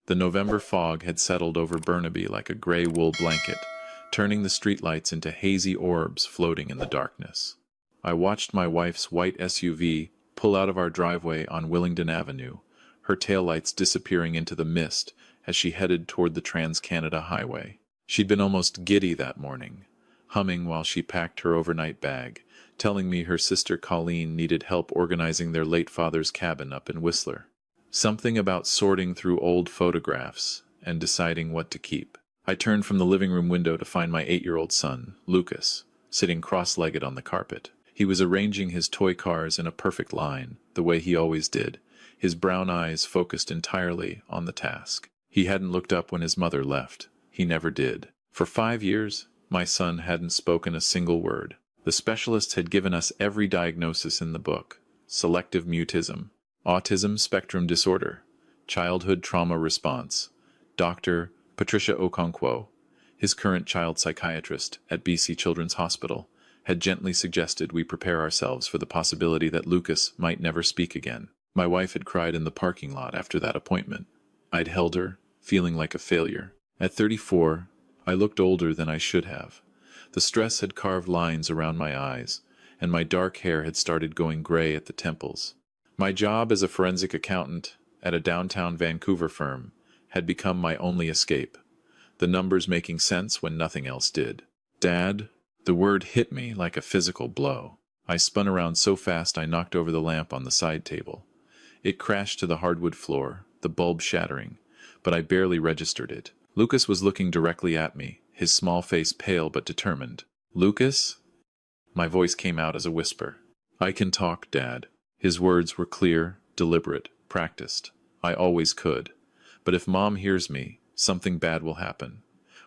The November fog had settled over Burnaby like a gray wool blanket, turning the streetlights into hazy orbs floating in the darkness. I watched my wife's white SUV pull out of our driveway on Willingdon Avenue, her taillights disappearing into the mist as she headed toward the Trans-Canada Highway. She'd been almost giddy that morning, humming while she packed her overnight bag, telling me her sister Colleen needed help organizing their late father's cabin up in Whistler. Something about sorting through old photographs and deciding what to keep. I turned from the living room window to find my 8-year-old son, Lucas, sitting cross-legged on the carpet. He was arranging his toy cars in a perfect line, the way he always did, his brown eyes focused entirely on the task. He hadn't looked up when his mother left. He never did. For 5 years, my son hadn't spoken a single word. The specialists had given us every diagnosis in the book: selective mutism, autism spectrum disorder, childhood trauma response. Dr. Patricia Okonkwo, his current child psychiatrist at BC Children's Hospital, had gently suggested we prepare ourselves for the possibility that Lucas might never speak again. My wife had cried in the parking lot after that appointment. I'd held her, feeling like a failure. At 34, I looked older than I should have. The stress had carved lines around my eyes, and my dark hair had started going gray at the temples. My job as a forensic accountant at a downtown Vancouver firm had become my only escape, the numbers making sense when nothing else did. Dad, the word hit me like a physical blow. I spun around so fast I knocked over the lamp on the side table. It crashed to the hardwood floor, the bulb shattering, but I barely registered it. Lucas was looking directly at me, his small face pale but determined. "Lucas?" My voice came out as a whisper. "I can talk, Dad." His words were clear, deliberate, practiced. I always could. But if Mom hears me, something bad will happen.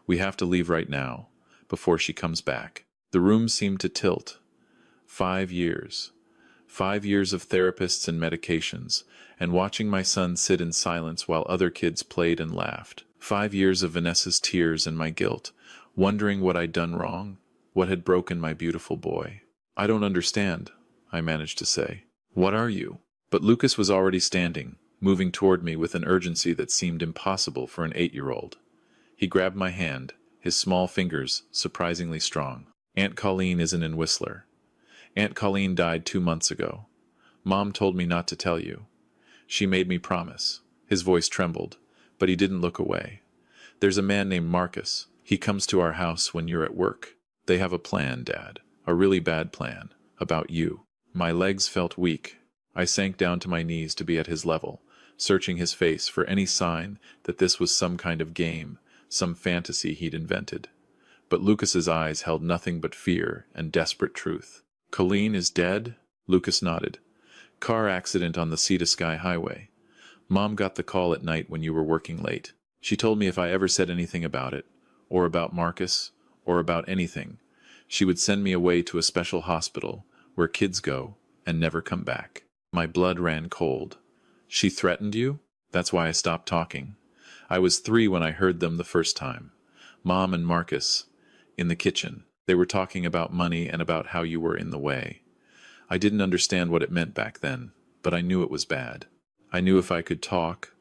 We have to leave right now, before she comes back. The room seemed to tilt. 5 years. 5 years of therapists and medications, and watching my son sit in silence while other kids played and laughed. 5 years of Vanessa's tears and my guilt, wondering what I'd done wrong, what had broken my beautiful boy. "I don't understand," I managed to say. "What are you?" But Lucas was already standing, moving toward me with an urgency that seemed impossible for an 8-year-old. He grabbed my hand, his small fingers surprisingly strong. "Aunt Colleen isn't in Whistler. Aunt Colleen died 2 months ago. Mom told me not to tell you. She made me promise." His voice trembled, but he didn't look away. "There's a man named Marcus. He comes to our house when you're at work. They have a plan, Dad, a really bad plan, about you." My legs felt weak. I sank down to my knees to be at his level, searching his face for any sign that this was some kind of game, some fantasy he'd invented. But Lucas's eyes held nothing but fear and desperate truth. "Colleen is dead?" Lucas nodded. "Car accident on the Sea to Sky Highway. Mom got the call at night when you were working late. She told me if I ever said anything about it, or about Marcus, or about anything, she would send me away to a special hospital where kids go and never come back." My blood ran cold. "She threatened you?" That's why I stopped talking. I was 3 when I heard them the first time. Mom and Marcus, in the kitchen. They were talking about money and about how you were in the way. I didn't understand what it meant back then, but I knew it was bad. I knew if I could talk,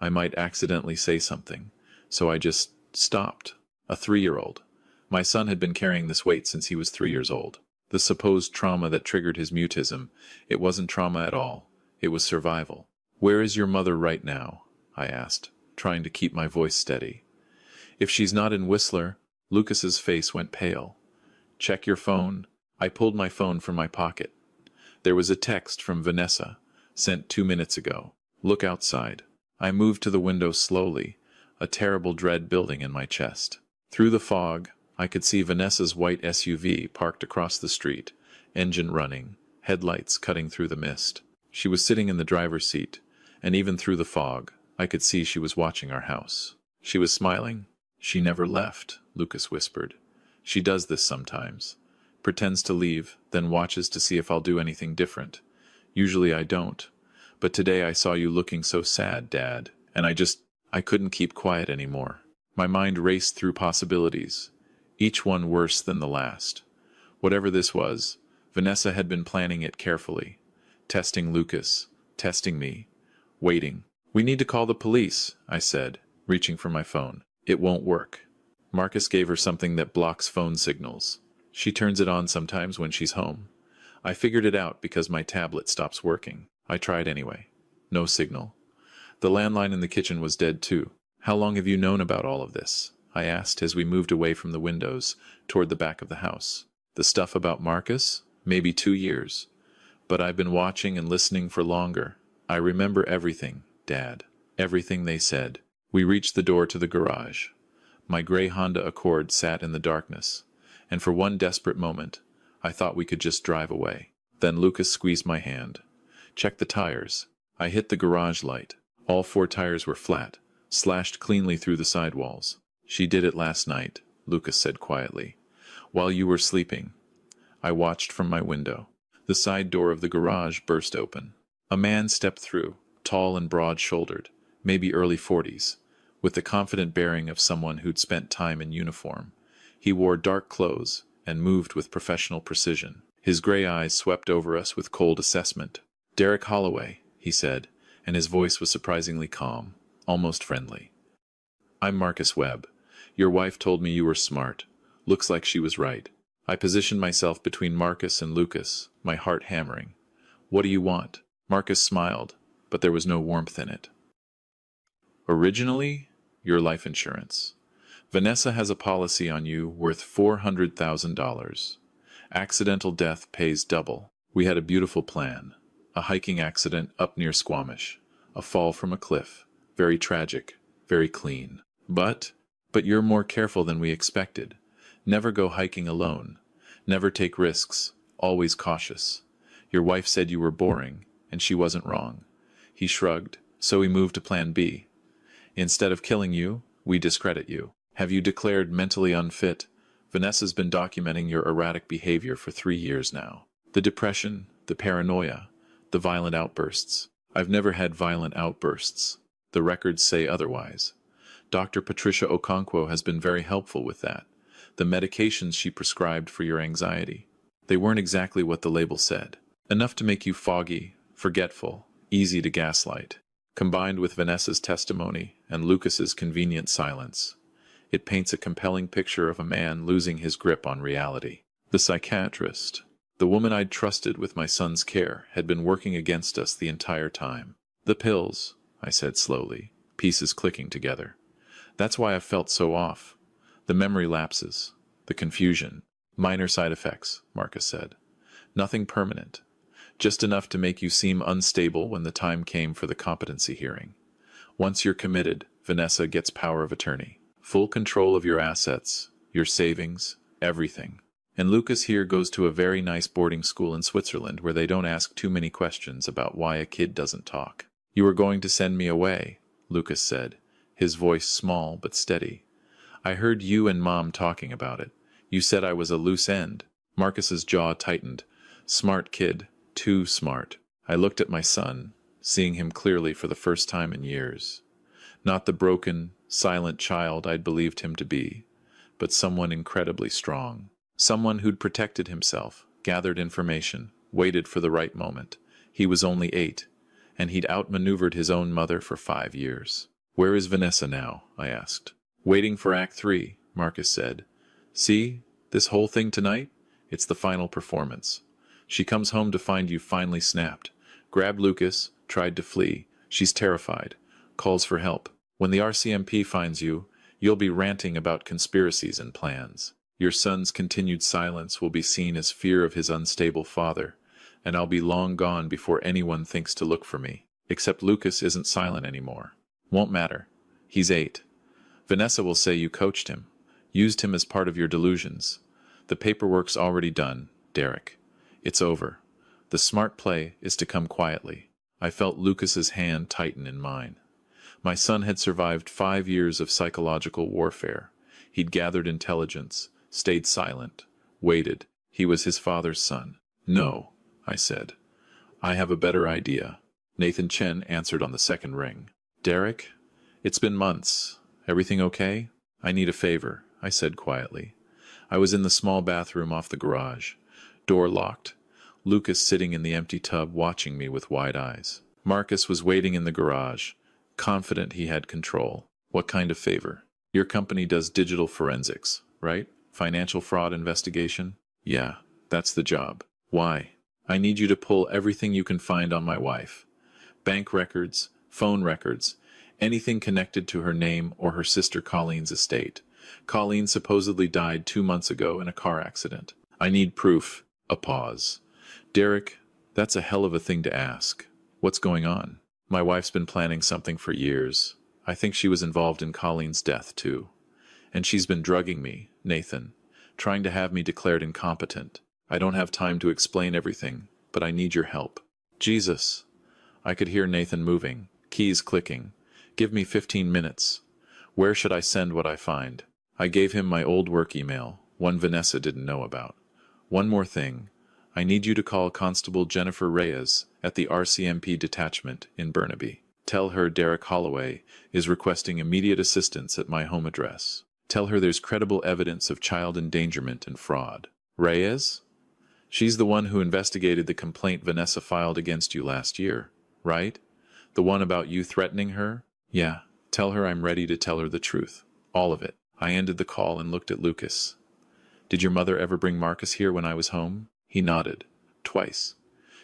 I might accidentally say something, so I just stopped. A 3-year-old. My son had been carrying this weight since he was 3 years old. The supposed trauma that triggered his mutism, it wasn't trauma at all. It was survival. "Where is your mother right now?" I asked, trying to keep my voice steady. "If she's not in Whistler," Lucas's face went pale. "Check your phone." I pulled my phone from my pocket. There was a text from Vanessa, sent 2 minutes ago. "Look outside." I moved to the window slowly, a terrible dread building in my chest. Through the fog, I could see Vanessa's white SUV parked across the street, engine running, headlights cutting through the mist. She was sitting in the driver's seat, and even through the fog, I could see she was watching our house. She was smiling. "She never left," Lucas whispered. "She does this sometimes. Pretends to leave, then watches to see if I'll do anything different. Usually I don't. But today I saw you looking so sad, Dad, and I couldn't keep quiet anymore." My mind raced through possibilities, each one worse than the last. Whatever this was, Vanessa had been planning it carefully. Testing Lucas, testing me, waiting. We need to call the police, I said, reaching for my phone. It won't work. Marcus gave her something that blocks phone signals. She turns it on sometimes when she's home. I figured it out because my tablet stops working. I tried anyway. No signal. The landline in the kitchen was dead too. How long have you known about all of this? I asked as we moved away from the windows toward the back of the house. The stuff about Marcus? Maybe 2 years. But I've been watching and listening for longer. I remember everything, Dad. Everything they said. We reached the door to the garage. My gray Honda Accord sat in the darkness, and for one desperate moment, I thought we could just drive away. Then Lucas squeezed my hand. Check the tires. I hit the garage light. All 4 tires were flat, slashed cleanly through the sidewalls. She did it last night, Lucas said quietly. While you were sleeping. I watched from my window. The side door of the garage burst open. A man stepped through, tall and broad-shouldered, maybe early 40s, with the confident bearing of someone who'd spent time in uniform. He wore dark clothes and moved with professional precision. His gray eyes swept over us with cold assessment. Derek Holloway, he said, and his voice was surprisingly calm, almost friendly. I'm Marcus Webb. Your wife told me you were smart. Looks like she was right. I positioned myself between Marcus and Lucas, my heart hammering. What do you want? Marcus smiled, but there was no warmth in it. Originally, your life insurance. Vanessa has a policy on you worth $400,000. Accidental death pays double. We had a beautiful plan. A hiking accident up near Squamish. A fall from a cliff. Very tragic. Very clean. But you're more careful than we expected. Never go hiking alone. Never take risks. Always cautious. Your wife said you were boring, and she wasn't wrong. He shrugged, so we moved to Plan B. Instead of killing you, we discredit you. Have you declared mentally unfit? Vanessa's been documenting your erratic behavior for 3 years now. The depression, the paranoia, the violent outbursts. I've never had violent outbursts. The records say otherwise. Dr. Patricia Okonkwo has been very helpful with that. The medications she prescribed for your anxiety. They weren't exactly what the label said. Enough to make you foggy, forgetful, easy to gaslight. Combined with Vanessa's testimony and Lucas's convenient silence, it paints a compelling picture of a man losing his grip on reality. The psychiatrist, the woman I'd trusted with my son's care, had been working against us the entire time. The pills, I said slowly, pieces clicking together. That's why I felt so off. The memory lapses, the confusion, minor side effects, Marcus said. Nothing permanent. Just enough to make you seem unstable when the time came for the competency hearing. Once you're committed, Vanessa gets power of attorney. Full control of your assets, your savings, everything. And Lucas here goes to a very nice boarding school in Switzerland where they don't ask too many questions about why a kid doesn't talk. You were going to send me away, Lucas said, his voice small but steady. I heard you and Mom talking about it. You said I was a loose end. Marcus's jaw tightened. Smart kid. Too smart. I looked at my son, seeing him clearly for the first time in years. Not the broken, silent child I'd believed him to be, but someone incredibly strong. Someone who'd protected himself, gathered information, waited for the right moment. He was only 8, and he'd outmaneuvered his own mother for 5 years. Where is Vanessa now? I asked. Waiting for Act 3, Marcus said. See, this whole thing tonight? It's the final performance. She comes home to find you finally snapped. Grabbed Lucas, tried to flee. She's terrified. Calls for help. When the RCMP finds you, you'll be ranting about conspiracies and plans. Your son's continued silence will be seen as fear of his unstable father, and I'll be long gone before anyone thinks to look for me. Except Lucas isn't silent anymore. Won't matter. He's 8. Vanessa will say you coached him, used him as part of your delusions. The paperwork's already done, Derek. It's over. The smart play is to come quietly. I felt Lucas's hand tighten in mine. My son had survived 5 years of psychological warfare. He'd gathered intelligence, stayed silent, waited. He was his father's son. No, I said. I have a better idea. Nathan Chen answered on the second ring. Derek, it's been months. Everything okay? I need a favor, I said quietly. I was in the small bathroom off the garage. Door locked. Lucas sitting in the empty tub watching me with wide eyes. Marcus was waiting in the garage, confident he had control. What kind of favor? Your company does digital forensics, right? Financial fraud investigation? Yeah, that's the job. Why? I need you to pull everything you can find on my wife. Bank records, phone records, anything connected to her name or her sister Colleen's estate. Colleen supposedly died 2 months ago in a car accident. I need proof. A pause. Derek, that's a hell of a thing to ask. What's going on? My wife's been planning something for years. I think she was involved in Colleen's death, too. And she's been drugging me, Nathan, trying to have me declared incompetent. I don't have time to explain everything, but I need your help. Jesus. I could hear Nathan moving, keys clicking. Give me 15 minutes. Where should I send what I find? I gave him my old work email, one Vanessa didn't know about. One more thing. I need you to call Constable Jennifer Reyes at the RCMP detachment in Burnaby. Tell her Derek Holloway is requesting immediate assistance at my home address. Tell her there's credible evidence of child endangerment and fraud. Reyes? She's the one who investigated the complaint Vanessa filed against you last year, right? The one about you threatening her? Yeah. Tell her I'm ready to tell her the truth. All of it. I ended the call and looked at Lucas. Did your mother ever bring Marcus here when I was home? He nodded. Twice.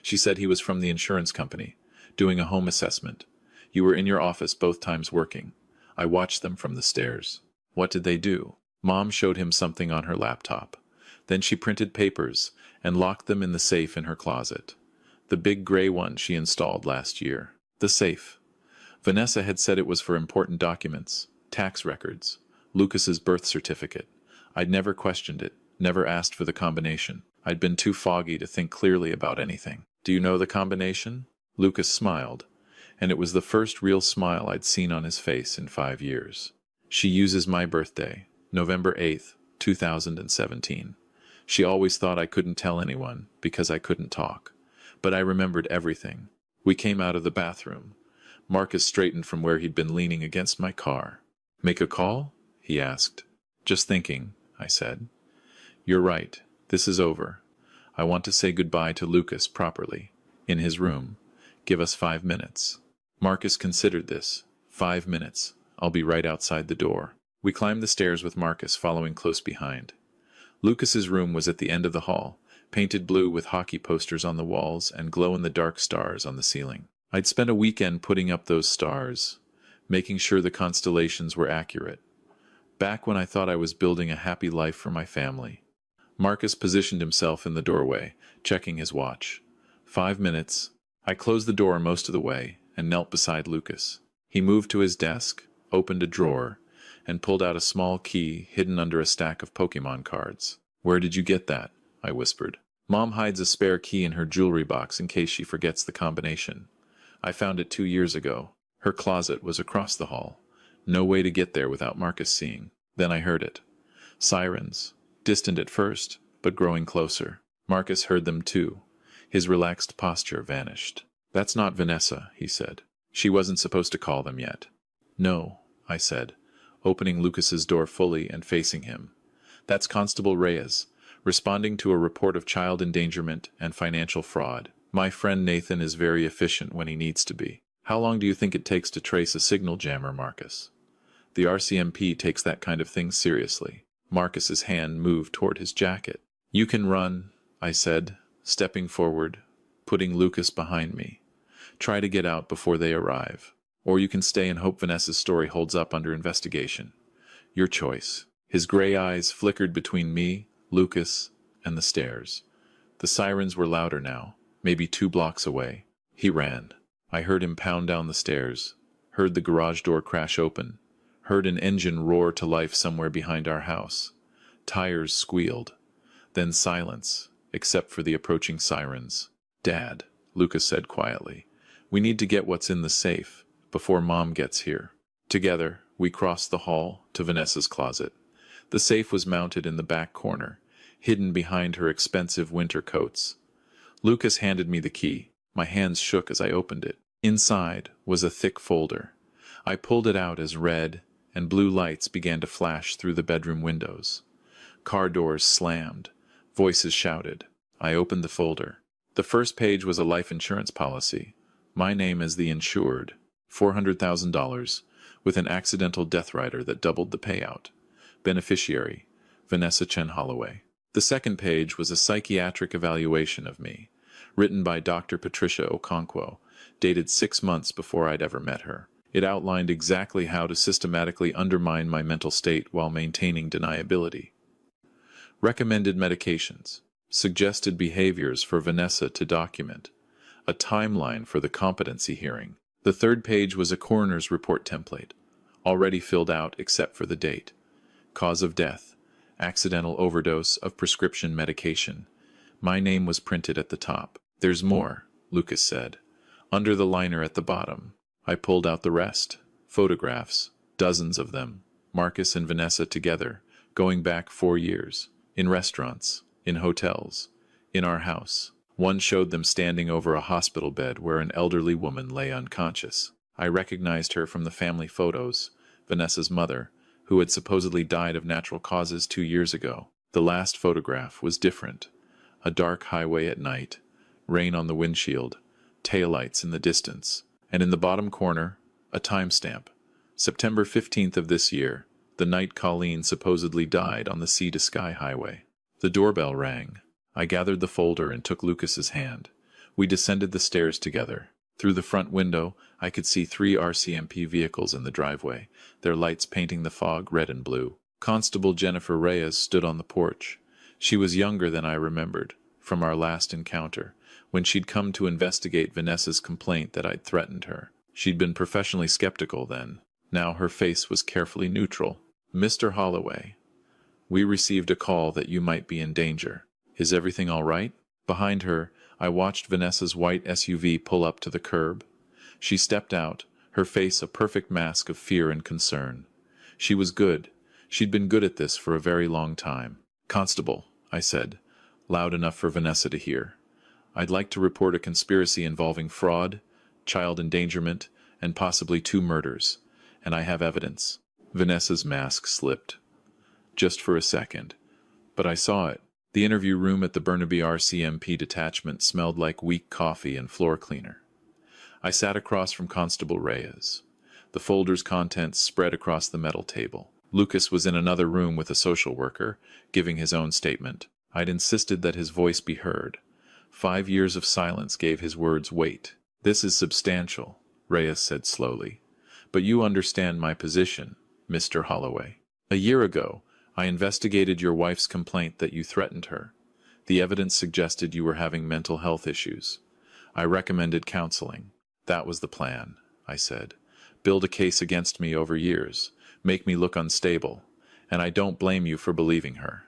She said he was from the insurance company, doing a home assessment. You were in your office both times working. I watched them from the stairs. What did they do? Mom showed him something on her laptop. Then she printed papers and locked them in the safe in her closet. The big gray one she installed last year. The safe. Vanessa had said it was for important documents, tax records, Lucas's birth certificate. I'd never questioned it, never asked for the combination. I'd been too foggy to think clearly about anything. Do you know the combination? Lucas smiled, and it was the first real smile I'd seen on his face in 5 years. She uses my birthday, November 8th, 2017. She always thought I couldn't tell anyone because I couldn't talk. But I remembered everything. We came out of the bathroom. Marcus straightened from where he'd been leaning against my car. Make a call? He asked. Just thinking, I said. You're right. This is over. I want to say goodbye to Lucas properly, in his room. Give us 5 minutes. Marcus considered this. 5 minutes. I'll be right outside the door. We climbed the stairs with Marcus following close behind. Lucas's room was at the end of the hall, painted blue with hockey posters on the walls and glow-in-the-dark stars on the ceiling. I'd spent a weekend putting up those stars, making sure the constellations were accurate. Back when I thought I was building a happy life for my family. Marcus positioned himself in the doorway, checking his watch. 5 minutes. I closed the door most of the way and knelt beside Lucas. He moved to his desk, opened a drawer, and pulled out a small key hidden under a stack of Pokemon cards. Where did you get that? I whispered. Mom hides a spare key in her jewelry box in case she forgets the combination. I found it 2 years ago. Her closet was across the hall. No way to get there without Marcus seeing. Then I heard it. Sirens. Distant at first, but growing closer. Marcus heard them too. His relaxed posture vanished. That's not Vanessa, he said. She wasn't supposed to call them yet. No, I said, opening Lucas's door fully and facing him. That's Constable Reyes, responding to a report of child endangerment and financial fraud. My friend Nathan is very efficient when he needs to be. How long do you think it takes to trace a signal jammer, Marcus? The RCMP takes that kind of thing seriously. Marcus's hand moved toward his jacket. You can run, I said, stepping forward, putting Lucas behind me. Try to get out before they arrive. Or you can stay and hope Vanessa's story holds up under investigation. Your choice. His gray eyes flickered between me, Lucas, and the stairs. The sirens were louder now, maybe 2 blocks away. He ran. I heard him pound down the stairs, heard the garage door crash open, heard an engine roar to life somewhere behind our house. Tires squealed. Then silence, except for the approaching sirens. Dad, Lucas said quietly, we need to get what's in the safe before Mom gets here. Together, we crossed the hall to Vanessa's closet. The safe was mounted in the back corner, hidden behind her expensive winter coats. Lucas handed me the key. My hands shook as I opened it. Inside was a thick folder. I pulled it out as red and blue lights began to flash through the bedroom windows. Car doors slammed. Voices shouted. I opened the folder. The first page was a life insurance policy. My name as the insured. $400,000, with an accidental death rider that doubled the payout. Beneficiary, Vanessa Chen Holloway. The second page was a psychiatric evaluation of me, written by Dr. Patricia Okonkwo, dated 6 months before I'd ever met her. It outlined exactly how to systematically undermine my mental state while maintaining deniability. Recommended medications, suggested behaviors for Vanessa to document, a timeline for the competency hearing. The third page was a coroner's report template, already filled out except for the date. Cause of death, accidental overdose of prescription medication. My name was printed at the top. There's more, Lucas said. Under the liner at the bottom. I pulled out the rest. Photographs, dozens of them. Marcus and Vanessa together, going back 4 years. In restaurants, in hotels, in our house. One showed them standing over a hospital bed where an elderly woman lay unconscious. I recognized her from the family photos, Vanessa's mother, who had supposedly died of natural causes 2 years ago. The last photograph was different. A dark highway at night, rain on the windshield, taillights in the distance, and in the bottom corner, a timestamp. September 15th of this year, the night Colleen supposedly died on the Sea to Sky highway. The doorbell rang. I gathered the folder and took Lucas's hand. We descended the stairs together. Through the front window, I could see 3 RCMP vehicles in the driveway, their lights painting the fog red and blue. Constable Jennifer Reyes stood on the porch. She was younger than I remembered, from our last encounter, when she'd come to investigate Vanessa's complaint that I'd threatened her. She'd been professionally skeptical then. Now her face was carefully neutral. Mr. Holloway, we received a call that you might be in danger. Is everything all right? Behind her, I watched Vanessa's white SUV pull up to the curb. She stepped out, her face a perfect mask of fear and concern. She was good. She'd been good at this for a very long time. Constable, I said, loud enough for Vanessa to hear. I'd like to report a conspiracy involving fraud, child endangerment, and possibly 2 murders. And I have evidence. Vanessa's mask slipped. Just for a second. But I saw it. The interview room at the Burnaby RCMP detachment smelled like weak coffee and floor cleaner. I sat across from Constable Reyes. The folder's contents spread across the metal table. Lucas was in another room with a social worker, giving his own statement. I'd insisted that his voice be heard. 5 years of silence gave his words weight. This is substantial, Reyes said slowly. But you understand my position, Mr. Holloway. A year ago, I investigated your wife's complaint that you threatened her. The evidence suggested you were having mental health issues. I recommended counseling. That was the plan, I said. Build a case against me over years, make me look unstable, and I don't blame you for believing her.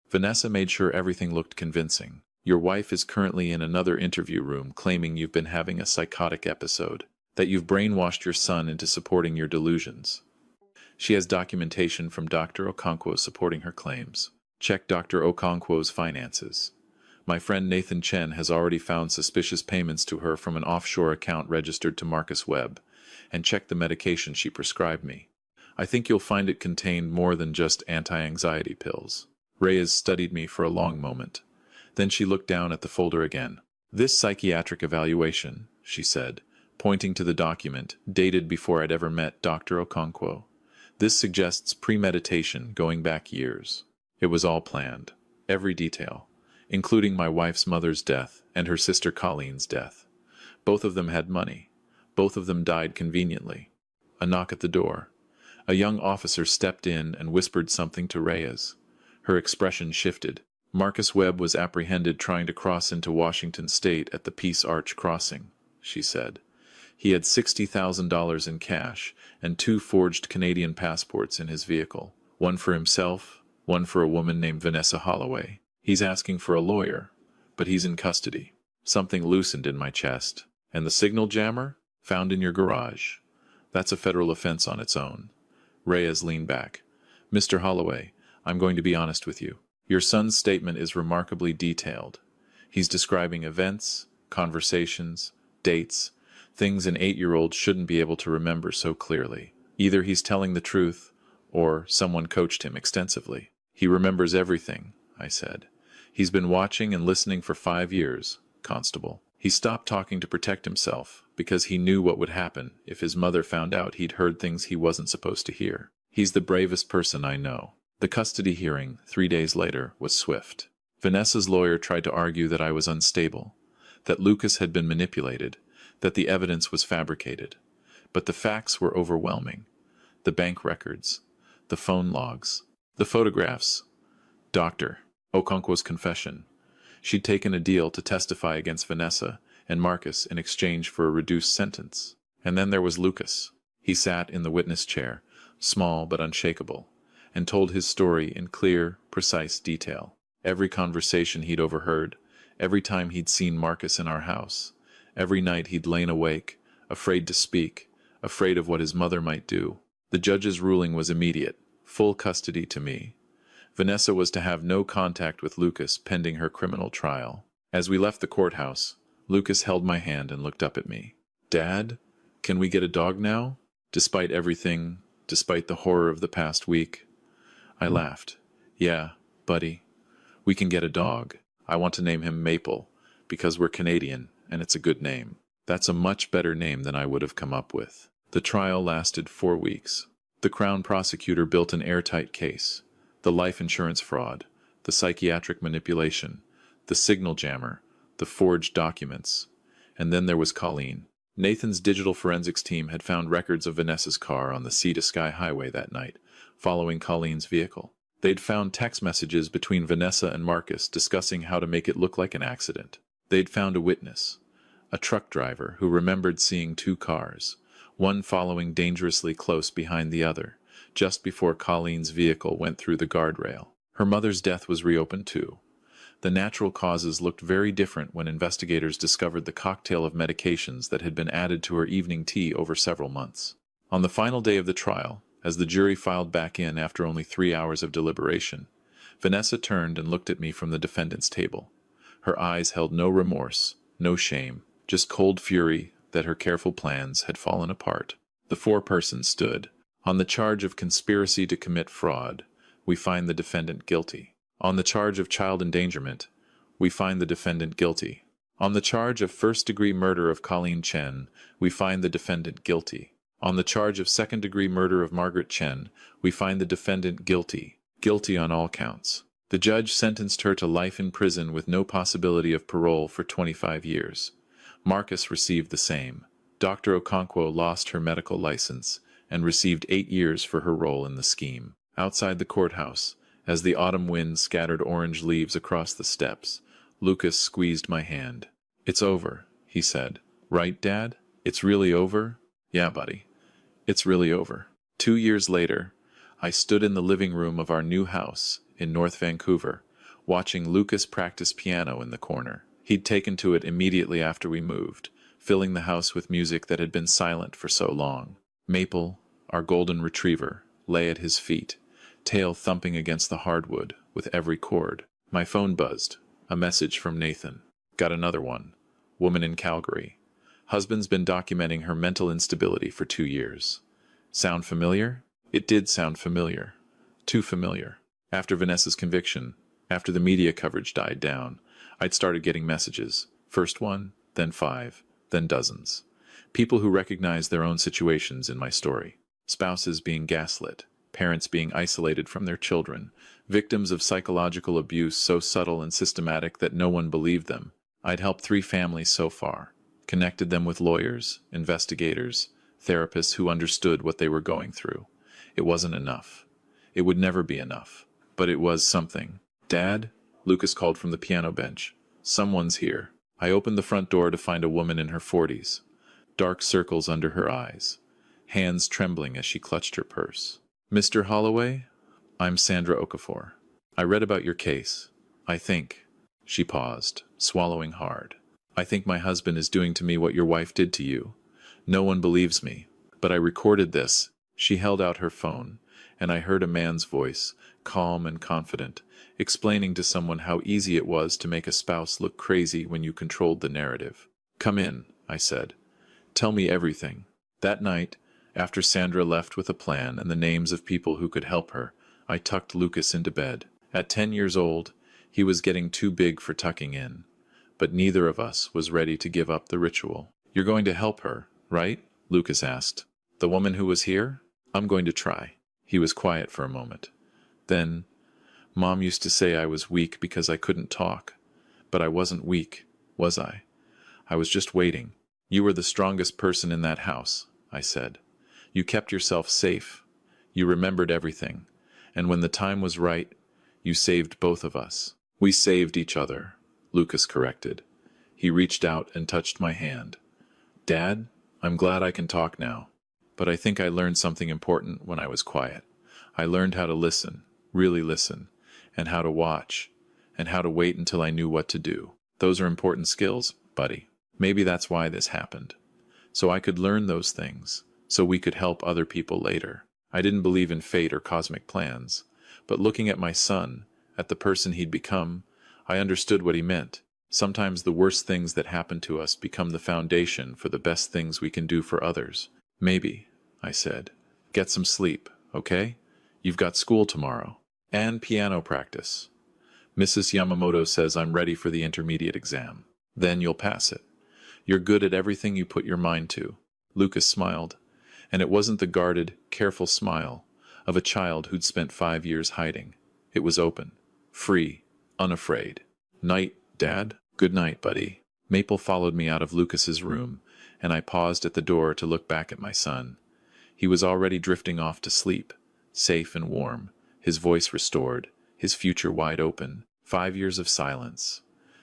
Vanessa made sure everything looked convincing. Your wife is currently in another interview room claiming you've been having a psychotic episode, that you've brainwashed your son into supporting your delusions. She has documentation from Dr. Okonkwo supporting her claims. Check Dr. Okonkwo's finances. My friend Nathan Chen has already found suspicious payments to her from an offshore account registered to Marcus Webb, and check the medication she prescribed me. I think you'll find it contained more than just anti-anxiety pills. Reyes studied me for a long moment. Then she looked down at the folder again. This psychiatric evaluation, she said, pointing to the document, dated before I'd ever met Dr. Okonkwo. This suggests premeditation going back years. It was all planned. Every detail, including my wife's mother's death and her sister Colleen's death. Both of them had money. Both of them died conveniently. A knock at the door. A young officer stepped in and whispered something to Reyes. Her expression shifted. Marcus Webb was apprehended trying to cross into Washington State at the Peace Arch crossing, she said. He had $60,000 in cash and 2 forged Canadian passports in his vehicle. One for himself, one for a woman named Vanessa Holloway. He's asking for a lawyer, but he's in custody. Something loosened in my chest. And the signal jammer? Found in your garage. That's a federal offense on its own. Reyes leaned back. Mr. Holloway, I'm going to be honest with you. Your son's statement is remarkably detailed. He's describing events, conversations, dates, things an 8-year-old shouldn't be able to remember so clearly. Either he's telling the truth, or someone coached him extensively. He remembers everything, I said. He's been watching and listening for 5 years, Constable. He stopped talking to protect himself, because he knew what would happen if his mother found out he'd heard things he wasn't supposed to hear. He's the bravest person I know. The custody hearing, 3 days later, was swift. Vanessa's lawyer tried to argue that I was unstable, that Lucas had been manipulated, that the evidence was fabricated. But the facts were overwhelming. The bank records, the phone logs, the photographs. Dr. Okonkwo's confession. She'd taken a deal to testify against Vanessa and Marcus in exchange for a reduced sentence. And then there was Lucas. He sat in the witness chair, small but unshakable, and told his story in clear, precise detail. Every conversation he'd overheard, every time he'd seen Marcus in our house, every night he'd lain awake, afraid to speak, afraid of what his mother might do. The judge's ruling was immediate, full custody to me. Vanessa was to have no contact with Lucas pending her criminal trial. As we left the courthouse, Lucas held my hand and looked up at me. "Dad, can we get a dog now? Despite everything, despite the horror of the past week." I laughed. "Yeah, buddy, we can get a dog. I want to name him Maple, because we're Canadian, and it's a good name." That's a much better name than I would have come up with. The trial lasted 4 weeks. The Crown prosecutor built an airtight case. The life insurance fraud, the psychiatric manipulation, the signal jammer, the forged documents. And then there was Colleen. Nathan's digital forensics team had found records of Vanessa's car on the Sea to Sky highway that night, following Colleen's vehicle. They'd found text messages between Vanessa and Marcus discussing how to make it look like an accident. They'd found a witness, a truck driver who remembered seeing 2 cars, one following dangerously close behind the other, just before Colleen's vehicle went through the guardrail. Her mother's death was reopened too. The natural causes looked very different when investigators discovered the cocktail of medications that had been added to her evening tea over several months. On the final day of the trial, as the jury filed back in after only 3 hours of deliberation, Vanessa turned and looked at me from the defendant's table. Her eyes held no remorse, no shame, just cold fury that her careful plans had fallen apart. The 4 persons stood. On the charge of conspiracy to commit fraud, we find the defendant guilty. On the charge of child endangerment, we find the defendant guilty. On the charge of first-degree murder of Colleen Chen, we find the defendant guilty. On the charge of second-degree murder of Margaret Chen, we find the defendant guilty. Guilty on all counts. The judge sentenced her to life in prison with no possibility of parole for 25 years. Marcus received the same. Dr. Okonkwo lost her medical license and received 8 years for her role in the scheme. Outside the courthouse, as the autumn wind scattered orange leaves across the steps, Lucas squeezed my hand. "It's over," he said. "Right, Dad? It's really over?" "Yeah, buddy. It's really over." 2 years later, I stood in the living room of our new house in North Vancouver, watching Lucas practice piano in the corner. He'd taken to it immediately after we moved, filling the house with music that had been silent for so long. Maple, our golden retriever, lay at his feet, tail thumping against the hardwood with every chord. My phone buzzed. A message from Nathan. Got another one. Woman in Calgary. Husband's been documenting her mental instability for 2 years. Sound familiar? It did sound familiar. Too familiar. After Vanessa's conviction, after the media coverage died down, I'd started getting messages. First one, then 5, then dozens. People who recognized their own situations in my story. Spouses being gaslit, parents being isolated from their children, victims of psychological abuse so subtle and systematic that no one believed them. I'd helped 3 families so far, connected them with lawyers, investigators, therapists who understood what they were going through. It wasn't enough. It would never be enough, but it was something. "Dad?" Lucas called from the piano bench. "Someone's here." I opened the front door to find a woman in her 40s. Dark circles under her eyes, hands trembling as she clutched her purse. "Mr. Holloway? I'm Sandra Okafor. I read about your case. I think—" She paused, swallowing hard. "I think my husband is doing to me what your wife did to you. No one believes me, but I recorded this." She held out her phone, and I heard a man's voice, calm and confident, explaining to someone how easy it was to make a spouse look crazy when you controlled the narrative. "Come in," I said. "Tell me everything." That night, after Sandra left with a plan and the names of people who could help her, I tucked Lucas into bed. At 10 years old, he was getting too big for tucking in. but neither of us was ready to give up the ritual. "You're going to help her, right?" Lucas asked. "The woman who was here?" "I'm going to try." He was quiet for a moment. Then, "Mom used to say I was weak because I couldn't talk. But I wasn't weak, was I? I was just waiting." "You were the strongest person in that house," I said. "You kept yourself safe. You remembered everything. And when the time was right, you saved both of us." "We saved each other," Lucas corrected. He reached out and touched my hand. "Dad, I'm glad I can talk now. But I think I learned something important when I was quiet. I learned how to listen, really listen, and how to watch, and how to wait until I knew what to do. Those are important skills, buddy. Maybe that's why this happened. So I could learn those things, so we could help other people later. I didn't believe in fate or cosmic plans, but looking at my son, at the person he'd become, I understood what he meant. Sometimes the worst things that happen to us become the foundation for the best things we can do for others. "Maybe," I said. "Get some sleep, okay? You've got school tomorrow. And piano practice. Mrs. Yamamoto says I'm ready for the intermediate exam. Then you'll pass it. You're good at everything you put your mind to." Lucas smiled, and it wasn't the guarded, careful smile of a child who'd spent 5 years hiding. It was open, free, unafraid. "Night, Dad." "Good night, buddy." Maple followed me out of Lucas's room, and I paused at the door to look back at my son. He was already drifting off to sleep, safe and warm, his voice restored, his future wide open. 5 years of silence.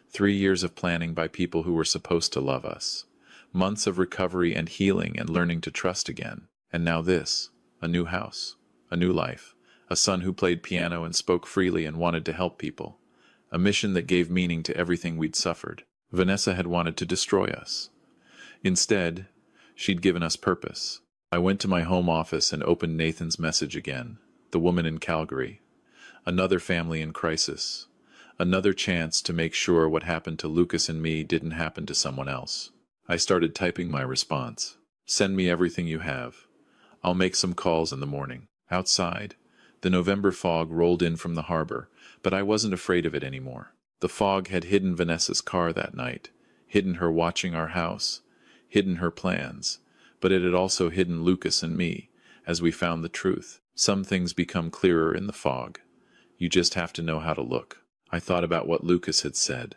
3 years of planning by people who were supposed to love us. Months of recovery and healing and learning to trust again. And now this, a new house, a new life, a son who played piano and spoke freely and wanted to help people. A mission that gave meaning to everything we'd suffered. Vanessa had wanted to destroy us. Instead, she'd given us purpose. I went to my home office and opened Nathan's message again. The woman in Calgary. Another family in crisis. Another chance to make sure what happened to Lucas and me didn't happen to someone else. I started typing my response. "Send me everything you have. I'll make some calls in the morning." Outside, the November fog rolled in from the harbor, but I wasn't afraid of it anymore. The fog had hidden Vanessa's car that night, hidden her watching our house, hidden her plans, but it had also hidden Lucas and me, as we found the truth. Some things become clearer in the fog. You just have to know how to look. I thought about what Lucas had said,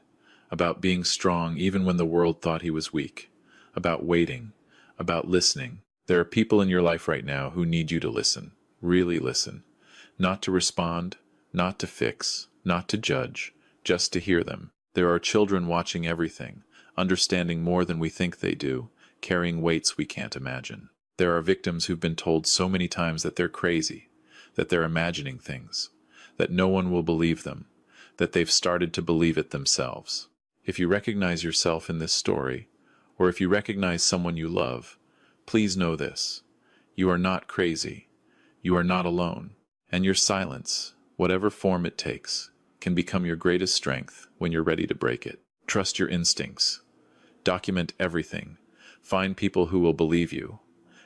about being strong even when the world thought he was weak, about waiting, about listening. There are people in your life right now who need you to listen, really listen. Not to respond, not to fix, not to judge, just to hear them. There are children watching everything, understanding more than we think they do, carrying weights we can't imagine. There are victims who've been told so many times that they're crazy, that they're imagining things, that no one will believe them, that they've started to believe it themselves. If you recognize yourself in this story, or if you recognize someone you love, please know this. You are not crazy. You are not alone. And your silence, whatever form it takes, can become your greatest strength when you're ready to break it. Trust your instincts. Document everything. Find people who will believe you.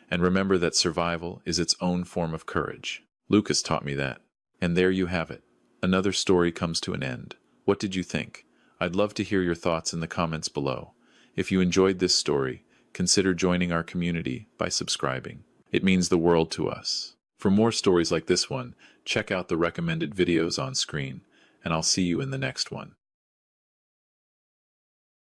And remember that survival is its own form of courage. Lucas taught me that. And there you have it. Another story comes to an end. What did you think? I'd love to hear your thoughts in the comments below. If you enjoyed this story, consider joining our community by subscribing. It means the world to us. For more stories like this one, check out the recommended videos on screen, and I'll see you in the next one.